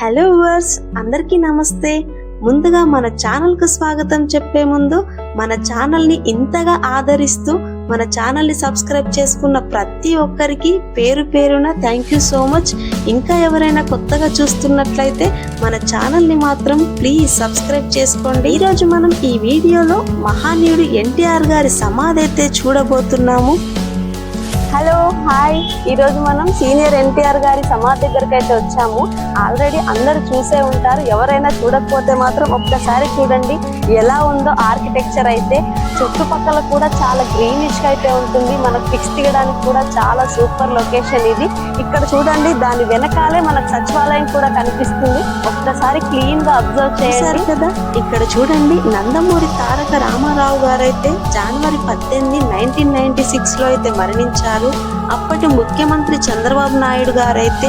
Hello viewers, అందరికీ నమస్తే. ముందుగా మన ఛానల్ కు స్వాగతం చెప్పే ముందు మన ఛానల్ ని ఇంతగా ఆదరిస్తూ మన ఛానల్ ని సబ్స్క్రైబ్ చేసుకున్న ప్రతి ఒక్కరికి పేరు పేరున థ్యాంక్ యూ సో మచ్. ఇంకా ఎవరైనా కొత్తగా చూస్తున్నట్లయితే మన ఛానల్ ని మాత్రం ప్లీజ్ సబ్స్క్రైబ్ చేసుకోండి. ఈరోజు మనం ఈ వీడియోలో మహానీయుడు ఎన్టీఆర్ గారి సమాధి అయితే చూడబోతున్నాము. హలో హాయ్, ఈరోజు మనం సీనియర్ ఎన్టీఆర్ గారి సమాధి దగ్గరికి అయితే వచ్చాము. ఆల్రెడీ అందరూ చూసే ఉంటారు, ఎవరైనా చూడకపోతే మాత్రం ఒక్కసారి చూడండి ఎలా ఉందో ఆర్కిటెక్చర్ అయితే. చుట్టుపక్కల కూడా చాలా గ్రీనిష్ గా అయితే ఉంటుంది. మనకు పిక్స్ తీయడానికి కూడా చాలా సూపర్ లొకేషన్ ఇది. ఇక్కడ చూడండి, దాని వెనకాలే మనకు సచివాలయం కూడా కనిపిస్తుంది. ఒక్కసారి క్లీన్ గా అబ్జర్వ్ చేశారు కదా. ఇక్కడ చూడండి, నందమూరి తారక రామారావు గారు అయితే జనవరి 18, 1996 లో అయితే మరణించారు. అప్పటి ముఖ్యమంత్రి చంద్రబాబు నాయుడు గారైతే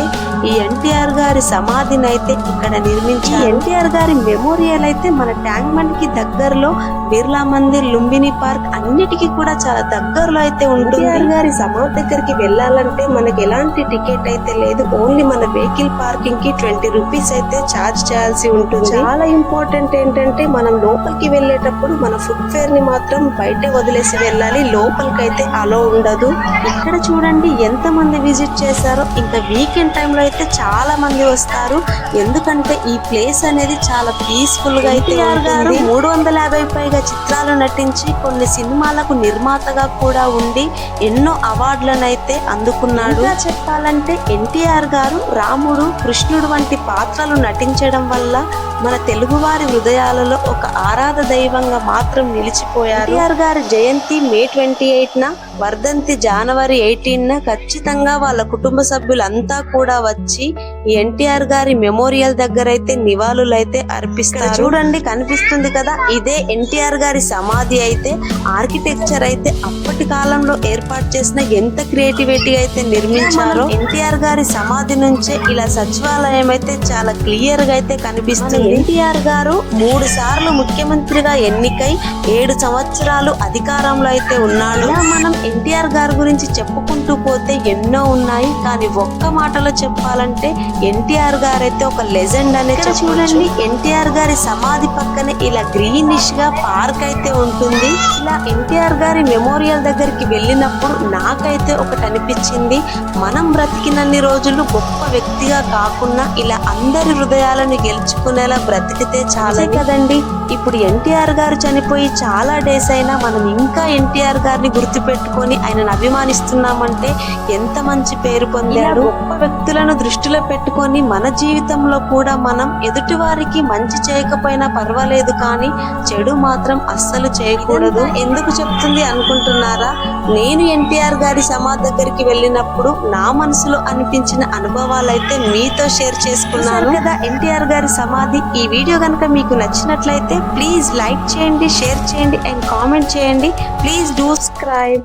ఈ ఎన్టీఆర్ గారి సమాధిని అయితే ఇక్కడ నిర్మించారు. ఎన్టీఆర్ గారి మెమోరియల్ అయితే మన ట్యాంక్ బండ్ కి దగ్గరలో బిర్లా మందిర్, లుంబిని పార్క్ అన్నిటికీ కూడా చాలా దగ్గరలో అయితే ఉంటుంది. ఎన్టీఆర్ గారి సమాధి దగ్గరికి వెళ్ళాలంటే మనకి ఎలాంటి టికెట్ అయితే లేదు. ఓన్లీ మన వెహికల్ పార్కింగ్ కి 20 రూపీస్ అయితే ఛార్జ్ చేయాల్సి ఉంటుంది. చాలా ఇంపార్టెంట్ ఏంటంటే మనం లోపలికి వెళ్ళేటప్పుడు మన ఫుడ్ ఫేర్ ని మాత్రం బయటే వదిలేసి వెళ్ళాలి, లోపలికి అయితే అలో ఉండదు. ఇక్కడ చూడండి ఎంత మంది విజిట్ చేశారో. ఇంకా వీకెండ్ టైంలో అయితే చాలా మంది వస్తారు, ఎందుకంటే ఈ ప్లేస్ అనేది చాలా పీస్ఫుల్ గా అయితే. ఎన్టీఆర్ గారు 350 పైగా చిత్రాలు నటించి కొన్ని సినిమాలకు నిర్మాతగా కూడా ఉండి ఎన్నో అవార్డులను అయితే అందుకున్నాడు. చెప్పాలంటే ఎన్టీఆర్ గారు రాముడు, కృష్ణుడు వంటి పాత్రలు నటించడం వల్ల మన తెలుగువారి హృదయాలలో ఒక ఆరాధ దైవంగా మాత్రం నిలిచిపోయారు. ఎన్టీఆర్ గారి జయంతి మే 28న, వర్ధంతి జనవరి 18న ఖచ్చితంగా వాళ్ళ కుటుంబ సభ్యులంతా కూడా వచ్చి ఈ ఎన్టీఆర్ గారి మెమోరియల్ దగ్గర అయితే నివాళులు అయితే అర్పిస్తారు. చూడండి కనిపిస్తుంది కదా, ఇదే ఎన్టీఆర్ గారి సమాధి అయితే. ఆర్కిటెక్చర్ అయితే అప్పటి కాలంలో ఏర్పాటు చేసిన ఎంత క్రియేటివిటీ అయితే నిర్మించారో. ఎన్టీఆర్ గారి సమాధి నుంచే ఇలా సచివాలయం అయితే చాలా క్లియర్ గా అయితే కనిపిస్తుంది. ఎన్టీఆర్ గారు 3 సార్లు ముఖ్యమంత్రిగా ఎన్నికై 7 సంవత్సరాలు అధికారంలో అయితే ఉన్నాడు. మనం ఎన్టీఆర్ గారి గురించి చెప్పుకుంటూ పోతే ఎన్నో ఉన్నాయి, కానీ ఒక్క మాటలో చెప్పాలంటే ఎన్టీఆర్ గారు అయితే ఒక లెజెండ్ అనే. చూడండి, ఎన్టీఆర్ గారి సమాధి పక్కనే ఇలా గ్రీనిష్ గా పార్క్ అయితే ఉంటుంది. ఇలా ఎన్టీఆర్ గారి మెమోరియల్ దగ్గరికి వెళ్ళినప్పుడు నాకైతే ఒకటి అనిపించింది, మనం బ్రతికినన్ని రోజులు గొప్ప వ్యక్తిగా కాకుండా ఇలా అందరి హృదయాలను గెలుచుకునేలా బ్రతికితే చాలా కదండి. ఇప్పుడు ఎన్టీఆర్ గారు చనిపోయి చాలా డేస్ అయినా మనం ఇంకా ఎన్టీఆర్ గారిని గుర్తు పెట్టుకొని ఆయనను అభిమానిస్తున్నామంటే ఎంత మంచి పేరు పొందాడు. గొప్ప వ్యక్తులను దృష్టిలో పెట్టుకొని మన జీవితంలో కూడా మనం ఎదుటి వారికి మంచి చేయకపోయినా పర్వాలేదు, కానీ చెడు మాత్రం అస్సలు చేయకూడదు. ఎందుకు చెప్తుంది అనుకుంటున్నారా? నేను ఎన్టీఆర్ గారి సమాధి దగ్గరికి వెళ్ళినప్పుడు నా మనసులో అనిపించిన అనుభవాలు అయితే మీతో షేర్ చేసుకున్నాను కదా. ఎన్టీఆర్ గారి సమాధి. ఈ వీడియో కనుక మీకు నచ్చినట్లయితే ప్లీజ్ లైక్ చేయండి, షేర్ చేయండి అండ్ కామెంట్ చేయండి. Please do subscribe.